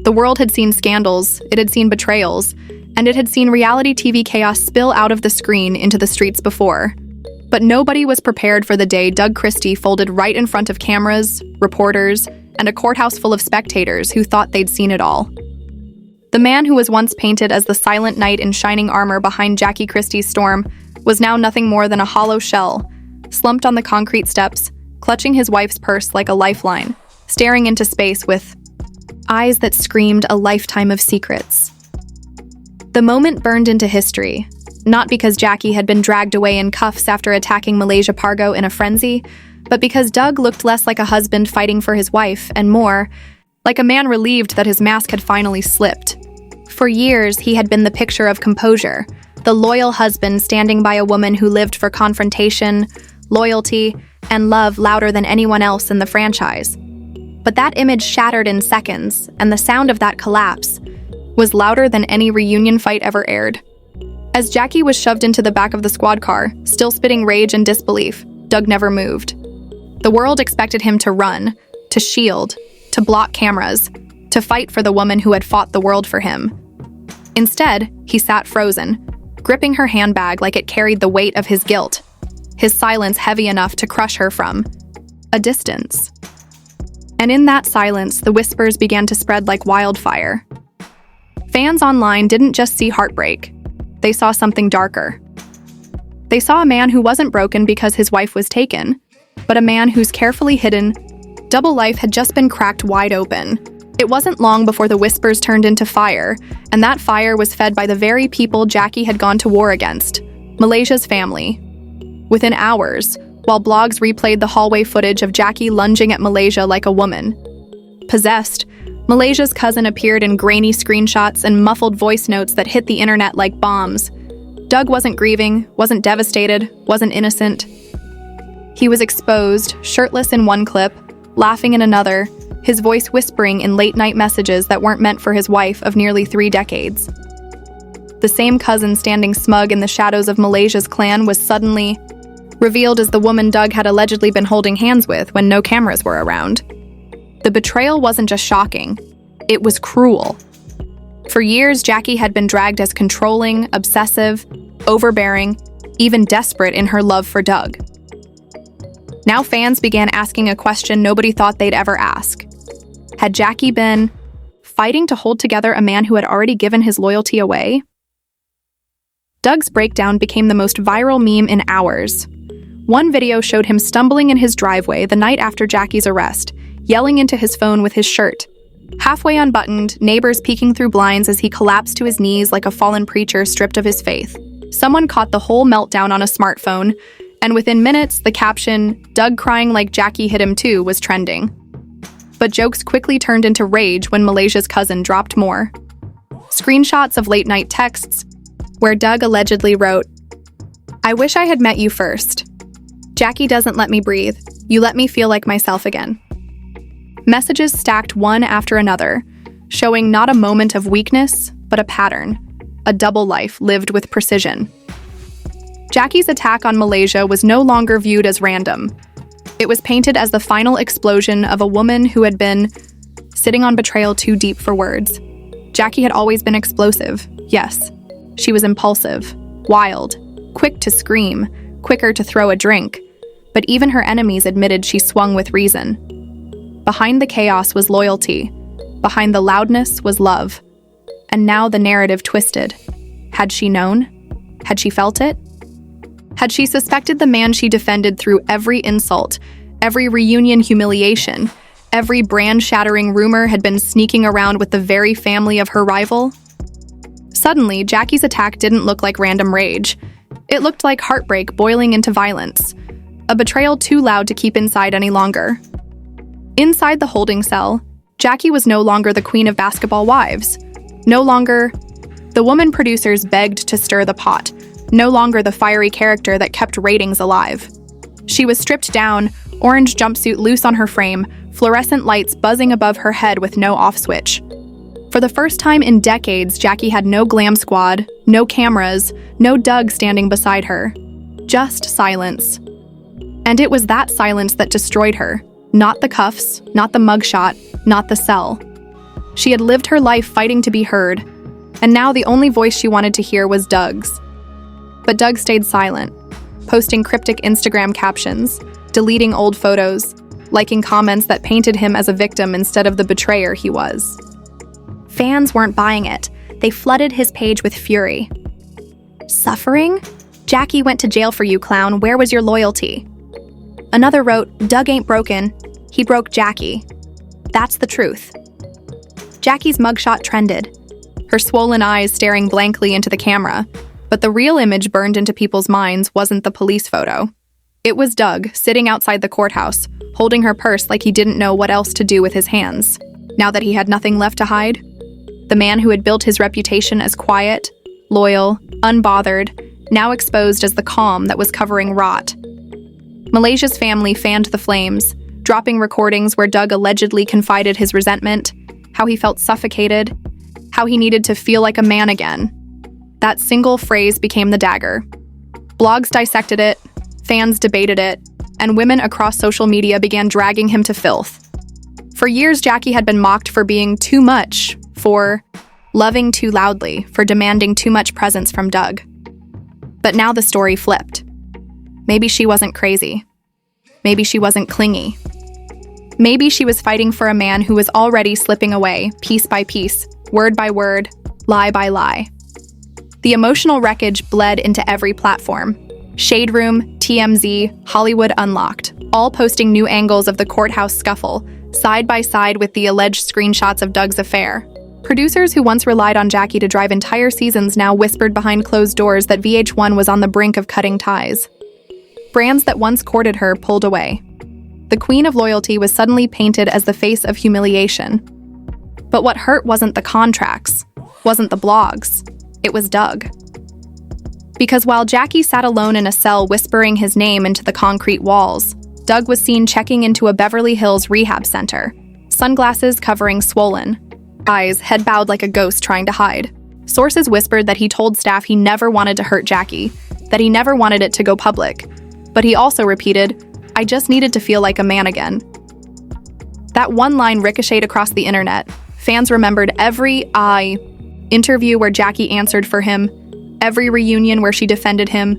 The world had seen scandals, it had seen betrayals, and it had seen reality TV chaos spill out of the screen into the streets before. But nobody was prepared for the day Doug Christie folded right in front of cameras, reporters, and a courthouse full of spectators who thought they'd seen it all. The man who was once painted as the silent knight in shining armor behind Jackie Christie's storm was now nothing more than a hollow shell, slumped on the concrete steps, clutching his wife's purse like a lifeline, staring into space with eyes that screamed a lifetime of secrets. The moment burned into history, not because Jackie had been dragged away in cuffs after attacking Malaysia Pargo in a frenzy, but because Doug looked less like a husband fighting for his wife and more like a man relieved that his mask had finally slipped. For years, he had been the picture of composure, the loyal husband standing by a woman who lived for confrontation, loyalty, and love louder than anyone else in the franchise. But that image shattered in seconds, and the sound of that collapse was louder than any reunion fight ever aired. As Jackie was shoved into the back of the squad car, still spitting rage and disbelief, Doug never moved. The world expected him to run, to shield, to block cameras, to fight for the woman who had fought the world for him. Instead, he sat frozen, gripping her handbag like it carried the weight of his guilt, his silence heavy enough to crush her from a distance. And in that silence, the whispers began to spread like wildfire. Fans online didn't just see heartbreak. They saw something darker. They saw a man who wasn't broken because his wife was taken, but a man whose carefully hidden, double life had just been cracked wide open. It wasn't long before the whispers turned into fire, and that fire was fed by the very people Jackie had gone to war against, Malaysia's family. Within hours, while blogs replayed the hallway footage of Jackie lunging at Malaysia like a woman. Possessed, Malaysia's cousin appeared in grainy screenshots and muffled voice notes that hit the internet like bombs. Doug wasn't grieving, wasn't devastated, wasn't innocent. He was exposed, shirtless in one clip, laughing in another, his voice whispering in late-night messages that weren't meant for his wife of nearly 3 decades. The same cousin standing smug in the shadows of Malaysia's clan was suddenly revealed as the woman Doug had allegedly been holding hands with when no cameras were around. The betrayal wasn't just shocking, it was cruel. For years, Jackie had been dragged as controlling, obsessive, overbearing, even desperate in her love for Doug. Now fans began asking a question nobody thought they'd ever ask. Had Jackie been fighting to hold together a man who had already given his loyalty away? Doug's breakdown became the most viral meme in hours. One video showed him stumbling in his driveway the night after Jackie's arrest, yelling into his phone with his shirt halfway unbuttoned, neighbors peeking through blinds as he collapsed to his knees like a fallen preacher stripped of his faith. Someone caught the whole meltdown on a smartphone, and within minutes, the caption, "Doug crying like Jackie hit him too," was trending. But jokes quickly turned into rage when Malaysia's cousin dropped more. Screenshots of late-night texts, where Doug allegedly wrote, "I wish I had met you first. Jackie doesn't let me breathe. You let me feel like myself again." Messages stacked one after another, showing not a moment of weakness, but a pattern, a double life lived with precision. Jackie's attack on Malaysia was no longer viewed as random. It was painted as the final explosion of a woman who had been sitting on betrayal too deep for words. Jackie had always been explosive, yes. She was impulsive, wild, quick to scream, quicker to throw a drink, but even her enemies admitted she swung with reason. Behind the chaos was loyalty. Behind the loudness was love. And now the narrative twisted. Had she known? Had she felt it? Had she suspected the man she defended through every insult, every reunion humiliation, every brand-shattering rumor had been sneaking around with the very family of her rival? Suddenly, Jackie's attack didn't look like random rage. It looked like heartbreak boiling into violence, a betrayal too loud to keep inside any longer. Inside the holding cell, Jackie was no longer the queen of basketball wives, no longer the woman producers begged to stir the pot, no longer the fiery character that kept ratings alive. She was stripped down, orange jumpsuit loose on her frame, fluorescent lights buzzing above her head with no off switch. For the first time in decades, Jackie had no glam squad, no cameras, no Doug standing beside her. Just silence. And it was that silence that destroyed her. Not the cuffs, not the mugshot, not the cell. She had lived her life fighting to be heard, and now the only voice she wanted to hear was Doug's. But Doug stayed silent, posting cryptic Instagram captions, deleting old photos, liking comments that painted him as a victim instead of the betrayer he was. Fans weren't buying it. They flooded his page with fury. "Suffering? Jackie went to jail for you, clown. Where was your loyalty?" Another wrote, "Doug ain't broken. He broke Jackie. That's the truth." Jackie's mugshot trended, her swollen eyes staring blankly into the camera, but the real image burned into people's minds wasn't the police photo. It was Doug, sitting outside the courthouse, holding her purse like he didn't know what else to do with his hands, now that he had nothing left to hide. The man who had built his reputation as quiet, loyal, unbothered, now exposed as the calm that was covering rot. Malaysia's family fanned the flames, dropping recordings where Doug allegedly confided his resentment, how he felt suffocated, how he needed to feel like a man again. That single phrase became the dagger. Blogs dissected it, fans debated it, and women across social media began dragging him to filth. For years, Jackie had been mocked for being too much, for loving too loudly, for demanding too much presence from Doug. But now the story flipped. Maybe she wasn't crazy. Maybe she wasn't clingy. Maybe she was fighting for a man who was already slipping away, piece by piece, word by word, lie by lie. The emotional wreckage bled into every platform. Shade Room, TMZ, Hollywood Unlocked, all posting new angles of the courthouse scuffle, side by side with the alleged screenshots of Doug's affair. Producers who once relied on Jackie to drive entire seasons now whispered behind closed doors that VH1 was on the brink of cutting ties. Brands that once courted her pulled away. The queen of loyalty was suddenly painted as the face of humiliation. But what hurt wasn't the contracts, wasn't the blogs, it was Doug. Because while Jackie sat alone in a cell whispering his name into the concrete walls, Doug was seen checking into a Beverly Hills rehab center, sunglasses covering swollen eyes, head bowed like a ghost trying to hide. Sources whispered that he told staff he never wanted to hurt Jackie, that he never wanted it to go public. But he also repeated, "I just needed to feel like a man again." That one line ricocheted across the internet. Fans remembered every interview where Jackie answered for him, every reunion where she defended him,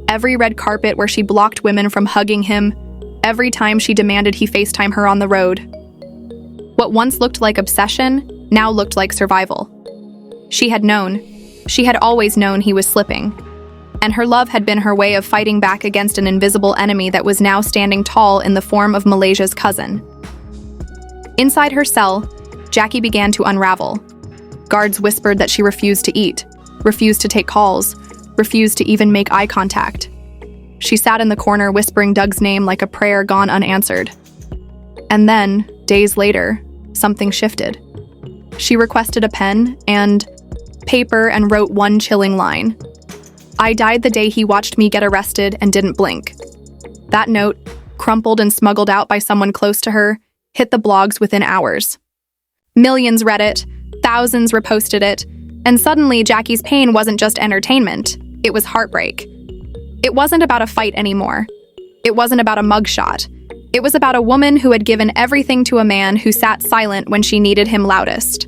every red carpet where she blocked women from hugging him, every time she demanded he FaceTime her on the road. What once looked like obsession now looked like survival. She had known. She had always known he was slipping. And her love had been her way of fighting back against an invisible enemy that was now standing tall in the form of Malaysia's cousin. Inside her cell, Jackie began to unravel. Guards whispered that she refused to eat, refused to take calls, refused to even make eye contact. She sat in the corner whispering Doug's name like a prayer gone unanswered. And then, days later, something shifted. She requested a pen and paper and wrote one chilling line. "I died the day he watched me get arrested and didn't blink." That note, crumpled and smuggled out by someone close to her, hit the blogs within hours. Millions read it, thousands reposted it, and suddenly Jackie's pain wasn't just entertainment, it was heartbreak. It wasn't about a fight anymore. It wasn't about a mugshot. It was about a woman who had given everything to a man who sat silent when she needed him loudest.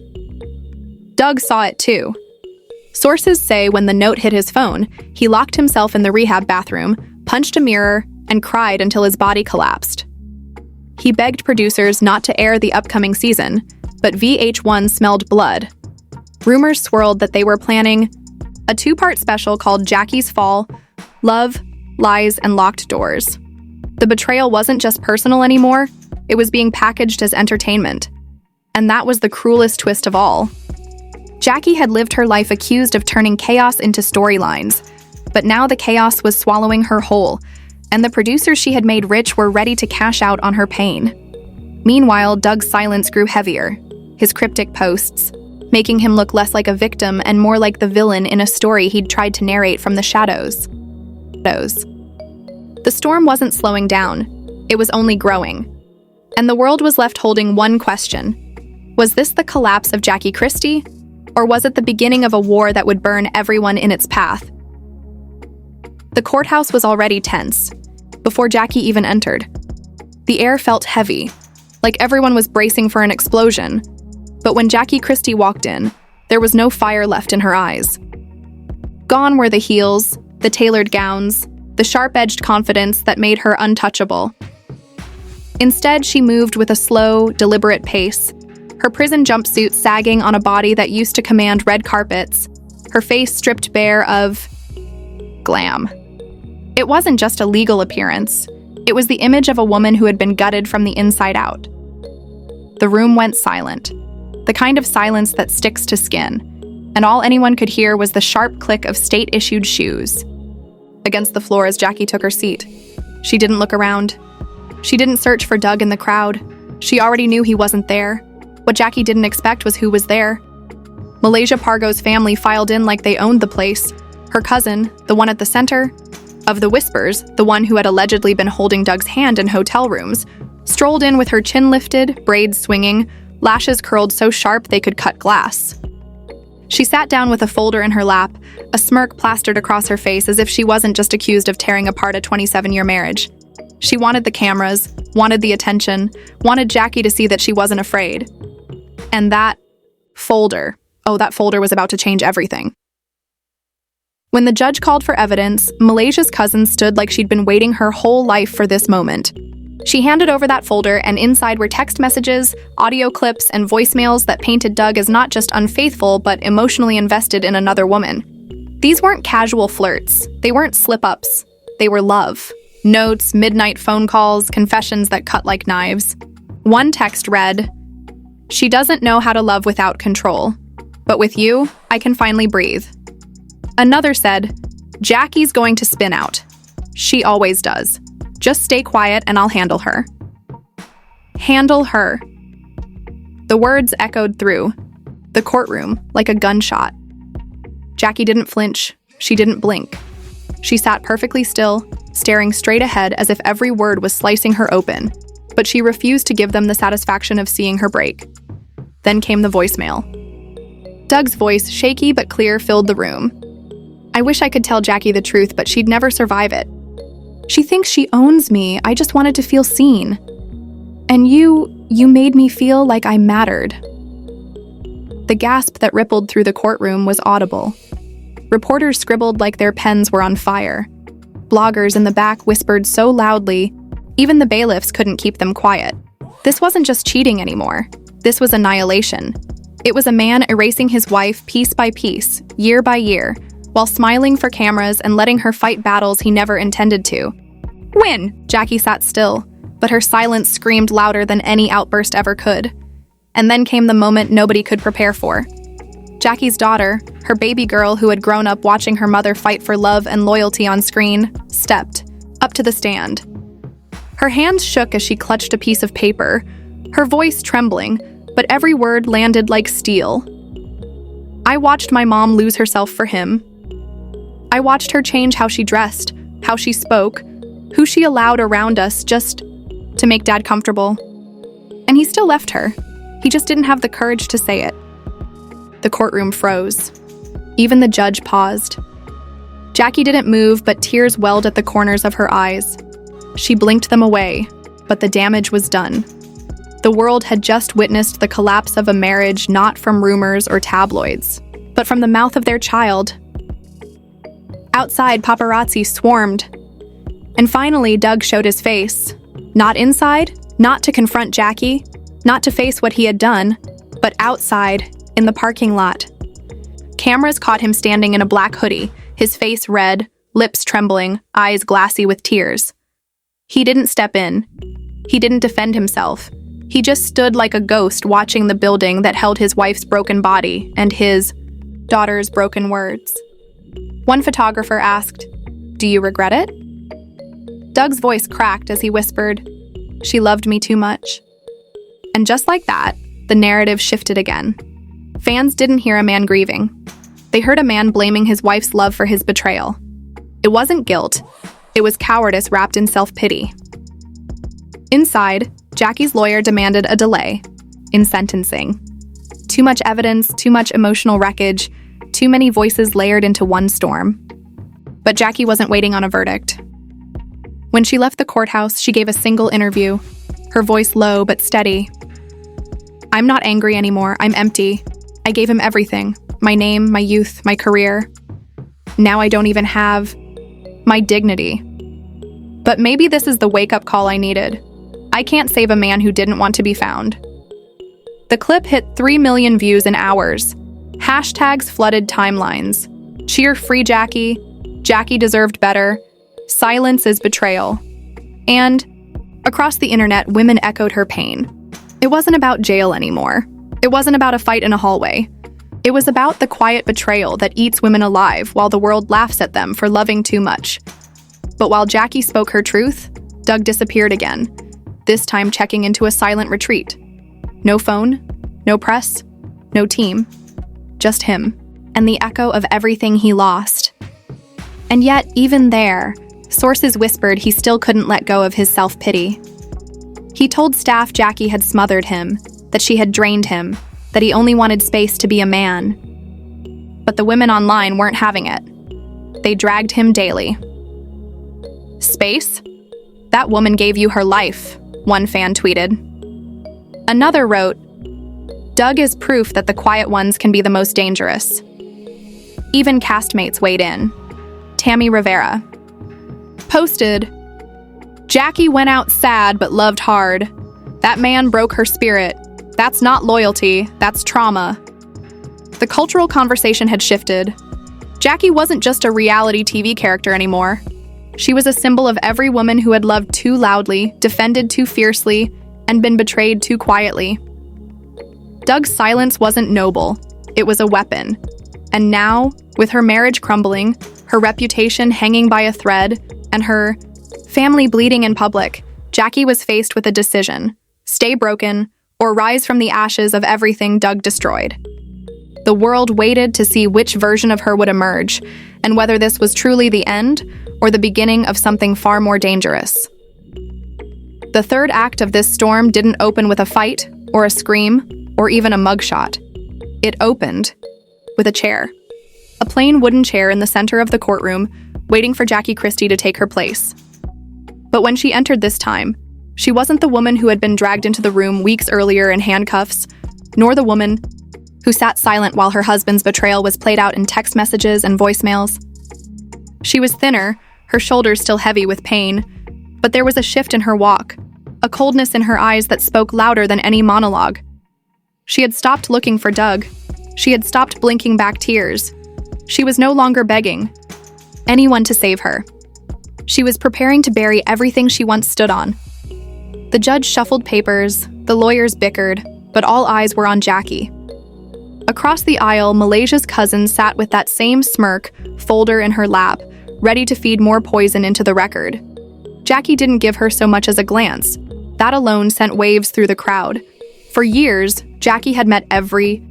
Doug saw it too. Sources say when the note hit his phone, he locked himself in the rehab bathroom, punched a mirror, and cried until his body collapsed. He begged producers not to air the upcoming season, but VH1 smelled blood. Rumors swirled that they were planning a two-part special called Jackie's Fall, Love, Lies, and Locked Doors. The betrayal wasn't just personal anymore, it was being packaged as entertainment. And that was the cruelest twist of all. Jackie had lived her life accused of turning chaos into storylines, but now the chaos was swallowing her whole, and the producers she had made rich were ready to cash out on her pain. Meanwhile, Doug's silence grew heavier, his cryptic posts, making him look less like a victim and more like the villain in a story he'd tried to narrate from the shadows. The storm wasn't slowing down, it was only growing. And the world was left holding one question. Was this the collapse of Jackie Christie? Or was it the beginning of a war that would burn everyone in its path? The courthouse was already tense, before Jackie even entered. The air felt heavy, like everyone was bracing for an explosion. But when Jackie Christie walked in, there was no fire left in her eyes. Gone were the heels, the tailored gowns, the sharp-edged confidence that made her untouchable. Instead, she moved with a slow, deliberate pace, her prison jumpsuit sagging on a body that used to command red carpets, her face stripped bare of glam. It wasn't just a legal appearance. It was the image of a woman who had been gutted from the inside out. The room went silent, the kind of silence that sticks to skin, and all anyone could hear was the sharp click of state-issued shoes against the floor as Jackie took her seat. She didn't look around. She didn't search for Doug in the crowd. She already knew he wasn't there. What Jackie didn't expect was who was there. Malaysia Pargo's family filed in like they owned the place. Her cousin, the one at the center of the whispers, the one who had allegedly been holding Doug's hand in hotel rooms, strolled in with her chin lifted, braids swinging, lashes curled so sharp they could cut glass. She sat down with a folder in her lap, a smirk plastered across her face as if she wasn't just accused of tearing apart a 27-year marriage. She wanted the cameras, wanted the attention, wanted Jackie to see that she wasn't afraid. And that folder was about to change everything. When the judge called for evidence, Malaysia's cousin stood like she'd been waiting her whole life for this moment. She handed over that folder, and inside were text messages, audio clips, and voicemails that painted Doug as not just unfaithful, but emotionally invested in another woman. These weren't casual flirts. They weren't slip-ups. They were love. Notes, midnight phone calls, confessions that cut like knives. One text read, "She doesn't know how to love without control. But with you, I can finally breathe." Another said, "Jackie's going to spin out. She always does. Just stay quiet and I'll handle her." Handle her. The words echoed through the courtroom like a gunshot. Jackie didn't flinch. She didn't blink. She sat perfectly still, staring straight ahead as if every word was slicing her open, but she refused to give them the satisfaction of seeing her break. Then came the voicemail. Doug's voice, shaky but clear, filled the room. "I wish I could tell Jackie the truth, but she'd never survive it. She thinks she owns me. I just wanted to feel seen. And you made me feel like I mattered." The gasp that rippled through the courtroom was audible. Reporters scribbled like their pens were on fire. Bloggers in the back whispered so loudly, even the bailiffs couldn't keep them quiet. This wasn't just cheating anymore. This was annihilation. It was a man erasing his wife piece by piece, year by year, while smiling for cameras and letting her fight battles he never intended to. "Win!" Jackie sat still, but her silence screamed louder than any outburst ever could. And then came the moment nobody could prepare for. Jackie's daughter, her baby girl who had grown up watching her mother fight for love and loyalty on screen, stepped up to the stand. Her hands shook as she clutched a piece of paper, her voice trembling, but every word landed like steel. "I watched my mom lose herself for him. I watched her change how she dressed, how she spoke, who she allowed around us just to make Dad comfortable. And he still left her. He just didn't have the courage to say it." The courtroom froze. Even the judge paused. Jackie didn't move, but tears welled at the corners of her eyes. She blinked them away, but the damage was done. The world had just witnessed the collapse of a marriage not from rumors or tabloids, but from the mouth of their child. Outside, paparazzi swarmed. And finally, Doug showed his face. Not inside, not to confront Jackie, not to face what he had done, but outside, in the parking lot. Cameras caught him standing in a black hoodie, his face red, lips trembling, eyes glassy with tears. He didn't step in. He didn't defend himself. He just stood like a ghost watching the building that held his wife's broken body and his daughter's broken words. One photographer asked, "Do you regret it?" Doug's voice cracked as he whispered, "She loved me too much." And just like that, the narrative shifted again. Fans didn't hear a man grieving. They heard a man blaming his wife's love for his betrayal. It wasn't guilt. It was cowardice wrapped in self-pity. Inside, Jackie's lawyer demanded a delay in sentencing. Too much evidence, too much emotional wreckage, too many voices layered into one storm. But Jackie wasn't waiting on a verdict. When she left the courthouse, she gave a single interview, her voice low but steady. I'm not angry anymore. I'm empty. I gave him everything. My name, my youth, my career. Now I don't even have my dignity. But maybe this is the wake-up call I needed. I can't save a man who didn't want to be found. The clip hit 3 million views in hours. Hashtags flooded timelines. Cheer free Jackie. Jackie deserved better. Silence is betrayal. And across the internet, women echoed her pain. It wasn't about jail anymore. It wasn't about a fight in a hallway. It was about the quiet betrayal that eats women alive while the world laughs at them for loving too much. But while Jackie spoke her truth, Doug disappeared again, this time checking into a silent retreat. No phone, no press, no team, just him, and the echo of everything he lost. And yet, even there, sources whispered he still couldn't let go of his self-pity. He told staff Jackie had smothered him, that she had drained him, that he only wanted space to be a man. But the women online weren't having it. They dragged him daily. Space? That woman gave you her life, one fan tweeted. Another wrote, Doug is proof that the quiet ones can be the most dangerous. Even castmates weighed in. Tammy Rivera posted, Jackie went out sad but loved hard. That man broke her spirit. That's not loyalty, that's trauma. The cultural conversation had shifted. Jackie wasn't just a reality TV character anymore. She was a symbol of every woman who had loved too loudly, defended too fiercely, and been betrayed too quietly. Doug's silence wasn't noble, it was a weapon. And now, with her marriage crumbling, her reputation hanging by a thread, and her family bleeding in public, Jackie was faced with a decision: stay broken, or rise from the ashes of everything Doug destroyed. The world waited to see which version of her would emerge, and whether this was truly the end, or the beginning of something far more dangerous. The third act of this storm didn't open with a fight, or a scream, or even a mugshot. It opened with a chair. A plain wooden chair in the center of the courtroom, waiting for Jackie Christie to take her place. But when she entered this time, she wasn't the woman who had been dragged into the room weeks earlier in handcuffs, nor the woman who sat silent while her husband's betrayal was played out in text messages and voicemails. She was thinner, her shoulders still heavy with pain, but there was a shift in her walk, a coldness in her eyes that spoke louder than any monologue. She had stopped looking for Doug. She had stopped blinking back tears. She was no longer begging anyone to save her. She was preparing to bury everything she once stood on. The judge shuffled papers, the lawyers bickered, but all eyes were on Jackie. Across the aisle, Malaysia's cousin sat with that same smirk, folder in her lap, ready to feed more poison into the record. Jackie didn't give her so much as a glance. That alone sent waves through the crowd. For years, Jackie had met every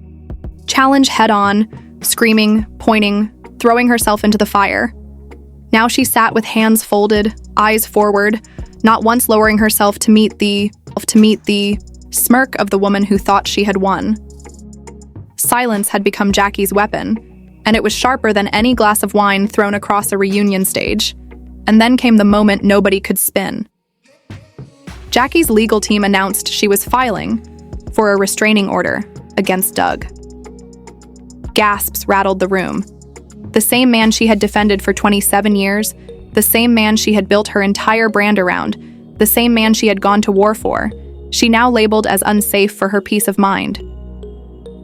challenge head-on, screaming, pointing, throwing herself into the fire. Now she sat with hands folded, eyes forward, not once lowering herself to meet the smirk of the woman who thought she had won. Silence had become Jackie's weapon, and it was sharper than any glass of wine thrown across a reunion stage. And then came the moment nobody could spin. Jackie's legal team announced she was filing for a restraining order against Doug. Gasps rattled the room. The same man she had defended for 27 years, the same man she had built her entire brand around, the same man she had gone to war for, she now labeled as unsafe for her peace of mind.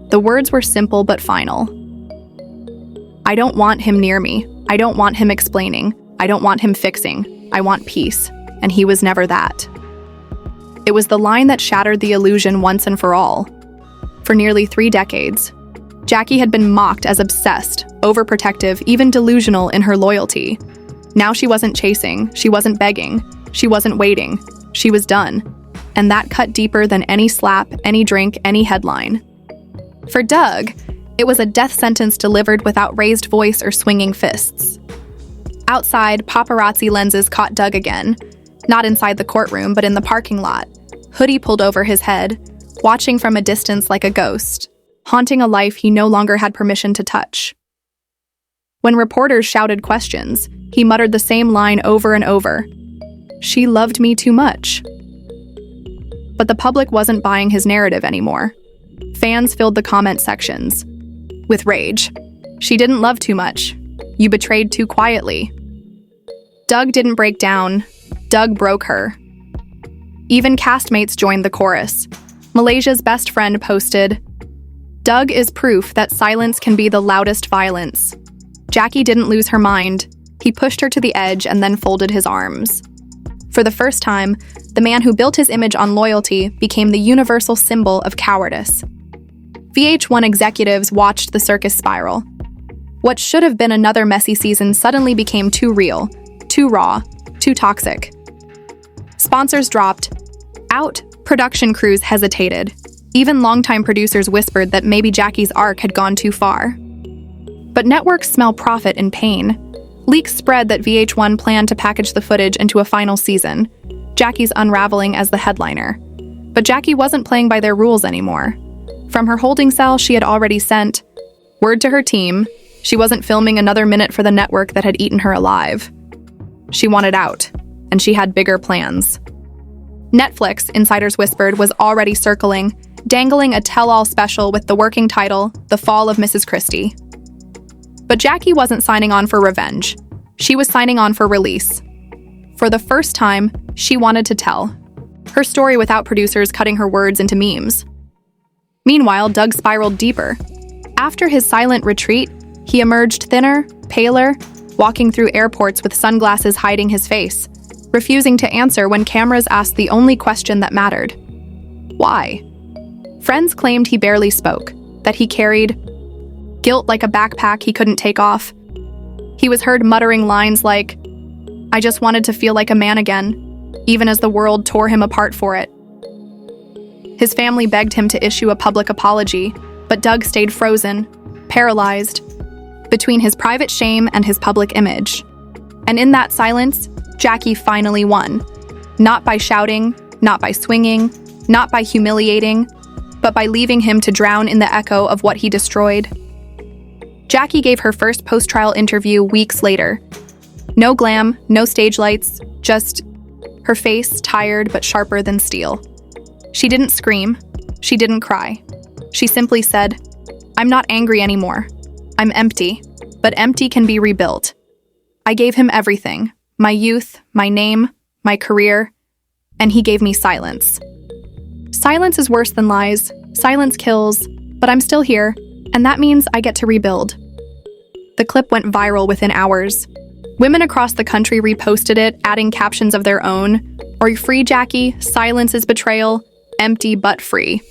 The words were simple but final. I don't want him near me. I don't want him explaining. I don't want him fixing. I want peace. And he was never that. It was the line that shattered the illusion once and for all. For nearly 3 decades, Jackie had been mocked as obsessed, overprotective, even delusional in her loyalty. Now she wasn't chasing, she wasn't begging, she wasn't waiting, she was done. And that cut deeper than any slap, any drink, any headline. For Doug, it was a death sentence delivered without raised voice or swinging fists. Outside, paparazzi lenses caught Doug again, not inside the courtroom, but in the parking lot, hoodie pulled over his head, watching from a distance like a ghost, haunting a life he no longer had permission to touch. When reporters shouted questions, he muttered the same line over and over. She loved me too much. But the public wasn't buying his narrative anymore. Fans filled the comment sections with rage. She didn't love too much. You betrayed too quietly. Doug didn't break down. Doug broke her. Even castmates joined the chorus. Malaysia's best friend posted, "Doug is proof that silence can be the loudest violence." Jackie didn't lose her mind. He pushed her to the edge and then folded his arms. For the first time, the man who built his image on loyalty became the universal symbol of cowardice. VH1 executives watched the circus spiral. What should have been another messy season suddenly became too real, too raw, too toxic. Sponsors dropped out, production crews hesitated. Even longtime producers whispered that maybe Jackie's arc had gone too far. But networks smell profit in pain. Leaks spread that VH1 planned to package the footage into a final season, Jackie's unraveling as the headliner. But Jackie wasn't playing by their rules anymore. From her holding cell, she had already sent word to her team. She wasn't filming another minute for the network that had eaten her alive. She wanted out, and she had bigger plans. Netflix, insiders whispered, was already circling, dangling a tell-all special with the working title, The Fall of Mrs. Christie. But Jackie wasn't signing on for revenge. She was signing on for release. For the first time, she wanted to tell her story without producers cutting her words into memes. Meanwhile, Doug spiraled deeper. After his silent retreat, he emerged thinner, paler, walking through airports with sunglasses hiding his face, refusing to answer when cameras asked the only question that mattered. Why? Friends claimed he barely spoke, that he carried guilt like a backpack he couldn't take off. He was heard muttering lines like, "I just wanted to feel like a man again," even as the world tore him apart for it. His family begged him to issue a public apology, but Doug stayed frozen, paralyzed, between his private shame and his public image. And in that silence, Jackie finally won. Not by shouting, not by swinging, not by humiliating, but by leaving him to drown in the echo of what he destroyed. Jackie gave her first post-trial interview weeks later. No glam, no stage lights, just her face tired but sharper than steel. She didn't scream. She didn't cry. She simply said, "I'm not angry anymore. I'm empty, but empty can be rebuilt. I gave him everything, my youth, my name, my career, and he gave me silence. Silence is worse than lies. Silence kills, but I'm still here, and that means I get to rebuild." The clip went viral within hours. Women across the country reposted it, adding captions of their own. "Are you free, Jackie? Silence is betrayal. Empty but free."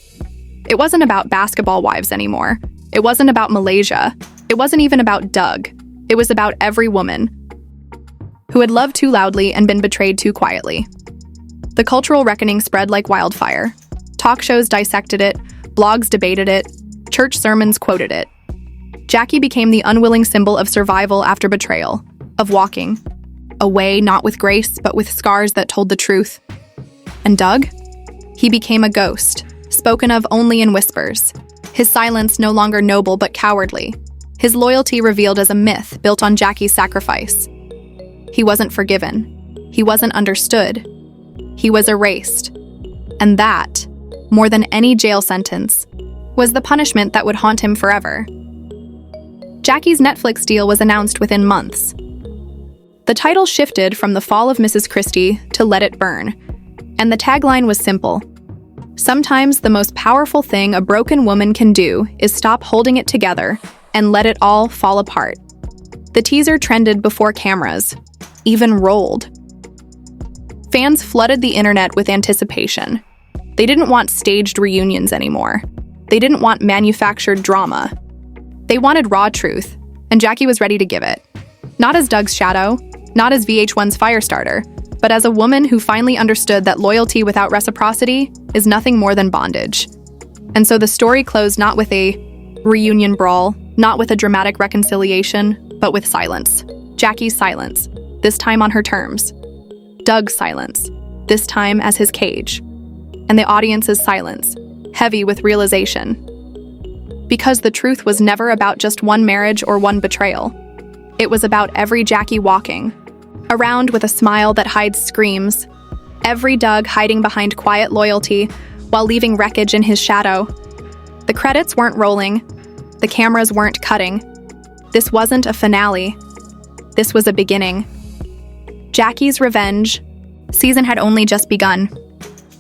It wasn't about basketball wives anymore. It wasn't about Malaysia. It wasn't even about Doug. It was about every woman who had loved too loudly and been betrayed too quietly. The cultural reckoning spread like wildfire. Talk shows dissected it, blogs debated it, church sermons quoted it. Jackie became the unwilling symbol of survival after betrayal, of walking away not with grace, but with scars that told the truth. And Doug? He became a ghost, spoken of only in whispers. His silence no longer noble but cowardly. His loyalty revealed as a myth built on Jackie's sacrifice. He wasn't forgiven. He wasn't understood. He was erased. And that, more than any jail sentence, was the punishment that would haunt him forever. Jackie's Netflix deal was announced within months. The title shifted from The Fall of Mrs. Christie to Let It Burn, and the tagline was simple. Sometimes the most powerful thing a broken woman can do is stop holding it together and let it all fall apart. The teaser trended before cameras, even rolled. Fans flooded the internet with anticipation. They didn't want staged reunions anymore. They didn't want manufactured drama. They wanted raw truth, and Jackie was ready to give it. Not as Doug's shadow, not as VH1's Firestarter, but as a woman who finally understood that loyalty without reciprocity is nothing more than bondage. And so the story closed not with a reunion brawl, not with a dramatic reconciliation, but with silence. Jackie's silence, this time on her terms. Doug's silence, this time as his cage. And the audience's silence, heavy with realization. Because the truth was never about just one marriage or one betrayal. It was about every Jackie walking around with a smile that hides screams, every Doug hiding behind quiet loyalty while leaving wreckage in his shadow. The The credits weren't rolling. The cameras weren't cutting. This wasn't a finale. This was a beginning. Jackie's Revenge season had only just begun.